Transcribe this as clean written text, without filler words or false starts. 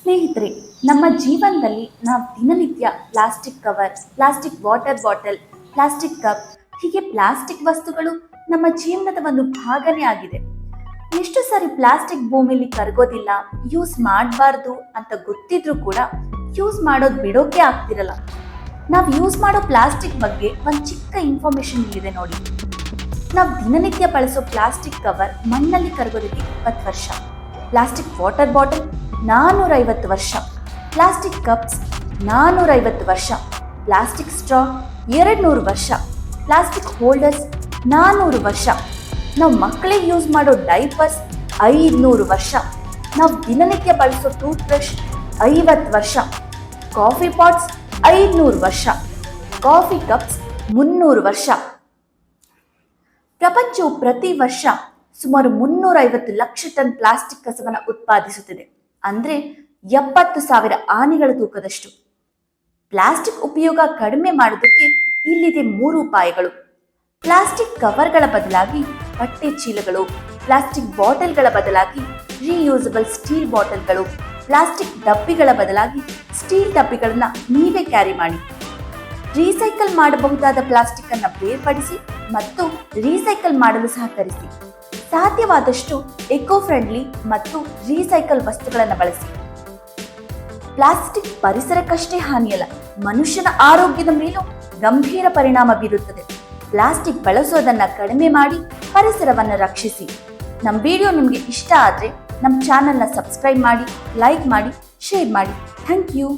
ಸ್ನೇಹಿತರೆ, ನಮ್ಮ ಜೀವನದಲ್ಲಿ ನಾವು ದಿನನಿತ್ಯ plastic cover, plastic water bottle, plastic cup ಹೀಗೆ ಪ್ಲಾಸ್ಟಿಕ್ ವಸ್ತುಗಳು ನಮ್ಮ ಜೀವನದ ಒಂದು ಭಾಗನೇ ಆಗಿದೆ. ಎಷ್ಟು ಸಾರಿ ಪ್ಲಾಸ್ಟಿಕ್ ಭೂಮಿಲಿ ಕರಗೋದಿಲ್ಲ, ಯೂಸ್ ಮಾಡಬಾರ್ದು ಅಂತ ಗೊತ್ತಿದ್ರೂ ಕೂಡ ಯೂಸ್ ಮಾಡೋದು ಬಿಡೋಕೆ ಆಗ್ತಿರಲ್ಲ. ನಾವು ಯೂಸ್ ಮಾಡೋ ಪ್ಲಾಸ್ಟಿಕ್ ಬಗ್ಗೆ ಒಂದು ಚಿಕ್ಕ ಇನ್ಫಾರ್ಮೇಶನ್ ಇಲ್ಲಿದೆ ನೋಡಿ. ನಾವು ದಿನನಿತ್ಯ ಬಳಸೋ ಪ್ಲಾಸ್ಟಿಕ್ ಕವರ್ ಮಣ್ಣಲ್ಲಿ ಕರಗೋದಕ್ಕೆ 20 ವರ್ಷ, ಪ್ಲಾಸ್ಟಿಕ್ ವಾಟರ್ ಬಾಟಲ್ 450 ವರ್ಷ, ಪ್ಲಾಸ್ಟಿಕ್ ಕಪ್ಸ್ 450 ವರ್ಷ, ಪ್ಲಾಸ್ಟಿಕ್ ಸ್ಟ್ರಾ 200 ವರ್ಷ, ಪ್ಲಾಸ್ಟಿಕ್ ಹೋಲ್ಡರ್ಸ್ 400 ವರ್ಷ, ನಾವು ಮಕ್ಕಳಿಗೆ ಯೂಸ್ ಮಾಡೋ ಡೈಪರ್ಸ್ 500 ವರ್ಷ, ನಾವು ದಿನನಿತ್ಯ ಬಳಸೋ ಟೂತ್ ಬ್ರಷ್ 50 ವರ್ಷ, ಕಾಫಿ ಪಾಟ್ಸ್ 500 ವರ್ಷ, ಕಾಫಿ ಕಪ್ಸ್ 300 ವರ್ಷ. ಪ್ರಪಂಚವು ಪ್ರತಿ ವರ್ಷ ಸುಮಾರು 350 ಲಕ್ಷ ಟನ್ ಪ್ಲಾಸ್ಟಿಕ್ ಕಸವನ್ನು ಉತ್ಪಾದಿಸುತ್ತಿದೆ, ಅಂದ್ರೆ 70,000 ಆನೆಗಳ ತೂಕದಷ್ಟು. ಪ್ಲಾಸ್ಟಿಕ್ ಉಪಯೋಗ ಕಡಿಮೆ ಮಾಡೋದಕ್ಕೆ ಇಲ್ಲಿದೆ 3 ಉಪಾಯಗಳು. ಪ್ಲಾಸ್ಟಿಕ್ ಕವರ್ಗಳ ಬದಲಾಗಿ ಬಟ್ಟೆ ಚೀಲಗಳು, ಪ್ಲಾಸ್ಟಿಕ್ ಬಾಟಲ್ಗಳ ಬದಲಾಗಿ ರೀಯೂಸಬಲ್ ಸ್ಟೀಲ್ ಬಾಟಲ್ಗಳು, ಪ್ಲಾಸ್ಟಿಕ್ ಡಬ್ಬಿಗಳ ಬದಲಾಗಿ ಸ್ಟೀಲ್ ಡಬ್ಬಿಗಳನ್ನ ನೀವೇ ಕ್ಯಾರಿ ಮಾಡಿ. ರೀಸೈಕಲ್ ಮಾಡಬಹುದಾದ ಪ್ಲಾಸ್ಟಿಕ್ ಅನ್ನು ಬೇರ್ಪಡಿಸಿ ಮತ್ತು ರೀಸೈಕಲ್ ಮಾಡಲು ಸಹಕರಿಸಿ. ಸಾಧ್ಯವಾದಷ್ಟು ಎಕೋ ಫ್ರೆಂಡ್ಲಿ ಮತ್ತು ರೀಸೈಕಲ್ ವಸ್ತುಗಳನ್ನು ಬಳಸಿ. ಪ್ಲಾಸ್ಟಿಕ್ ಪರಿಸರಕ್ಕಷ್ಟೇ ಹಾನಿಯಲ್ಲ, ಮನುಷ್ಯನ ಆರೋಗ್ಯದ ಮೇಲೂ ಗಂಭೀರ ಪರಿಣಾಮ ಬೀರುತ್ತದೆ. ಪ್ಲಾಸ್ಟಿಕ್ ಬಳಸೋದನ್ನ ಕಡಿಮೆ ಮಾಡಿ ಪರಿಸರವನ್ನು ರಕ್ಷಿಸಿ. ನಮ್ಮ ವಿಡಿಯೋ ನಿಮಗೆ ಇಷ್ಟ ಆದರೆ ನಮ್ಮ ಚಾನೆಲ್ನ ಸಬ್ಸ್ಕ್ರೈಬ್ ಮಾಡಿ, ಲೈಕ್ ಮಾಡಿ, ಶೇರ್ ಮಾಡಿ. Thank you.